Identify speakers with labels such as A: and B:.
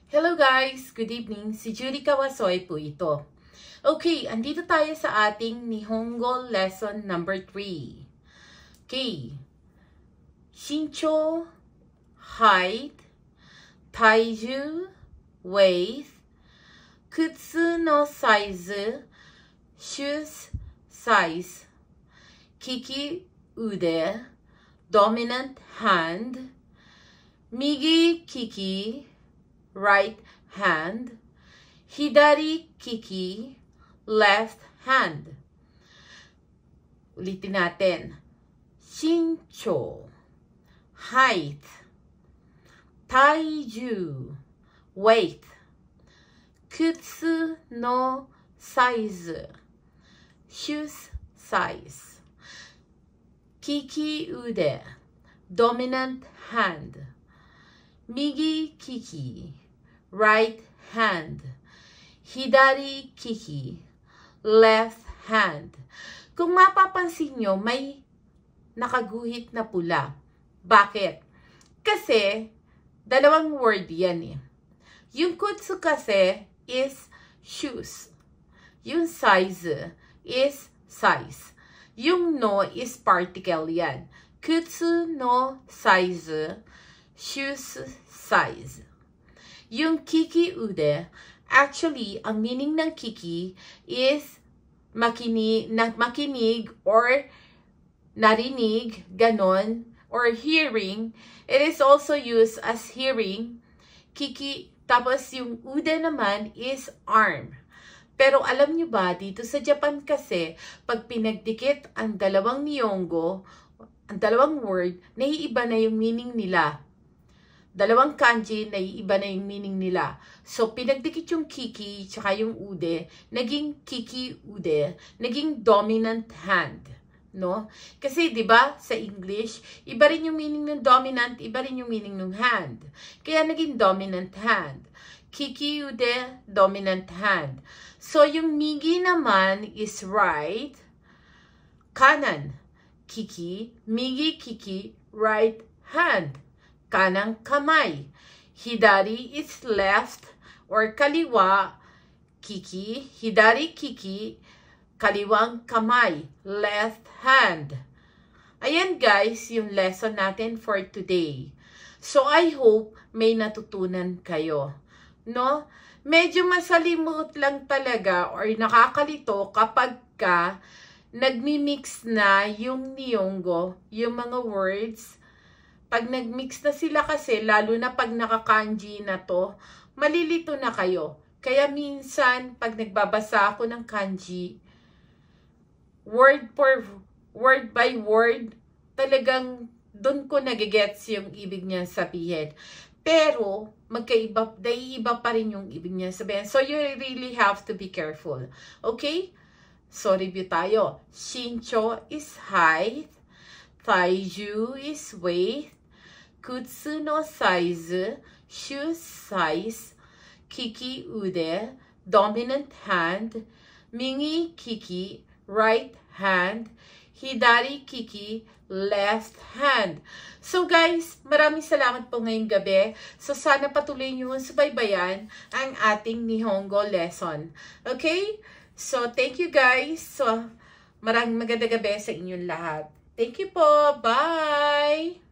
A: Hello guys! Good evening! Si Judy Kawasoy po ito. Okay, andito tayo sa ating Nihongo lesson number 3. Okay. Shincho, height, taiju, weight, kutsu no size, shoes size, kiki ude, dominant hand, migi kiki, right hand, hidari kiki, left hand. Ulitin natin. Shincho, height, taiju, weight, kutsu no size, shoes size, kiki ude, dominant hand, migi kiki, right hand, hidari kiki, left hand. Kung mapapansin nyo, may nakaguhit na pula. Bakit? Kasi, dalawang word yan eh. Yung kutsu kasi is shoes. Yung size is size. Yung no is particle yan. Kutsu no size, shoes size. Yung kiki ude, actually, ang meaning ng kiki is makinig or narinig, ganon, or hearing. It is also used as hearing. Kiki, tapos yung ude naman is arm. Pero alam nyo ba, dito sa Japan kasi, pag pinagdikit ang dalawang Nihongo, ang dalawang word, naiiba na yung meaning nila. Dalawang kanji, naiiba na yung meaning nila. So, pinagdikit yung kiki, tsaka yung ude, naging kiki ude, naging dominant hand. No? Kasi, di ba, sa English, iba rin yung meaning ng dominant, iba rin yung meaning ng hand. Kaya, naging dominant hand. Kiki ude, dominant hand. So, yung migi naman is right, kanan, kiki, migi kiki, right hand. Kanang kamay. Hidari is left or kaliwa, kiki, hidari kiki, kaliwang kamay, left hand. Ayan guys, yung lesson natin for today. So I hope may natutunan kayo. No? Medyo masalimut lang talaga or nakakalito kapag ka nagmi-mix na yung Nihongo, yung mga words. Pag nag-mix na sila kasi, lalo na pag naka-kanji na to, malilito na kayo. Kaya minsan, pag nagbabasa ako ng kanji, word by word, talagang doon ko nagigets yung ibig niya sabihin. Pero, naiiba pa rin yung ibig niya sabihin. So, you really have to be careful. Okay? So, review tayo. Shincho is height. Taiju is weight. Kutsu no size, shoe size, kiki ude, dominant hand, migi kiki, right hand, hidari kiki, left hand. So guys, maraming salamat po ngayong gabi. So sana patuloy nyo subaybayan ang ating Nihongo lesson. Okay? So thank you guys. So maraming magandang gabi sa inyong lahat. Thank you po. Bye!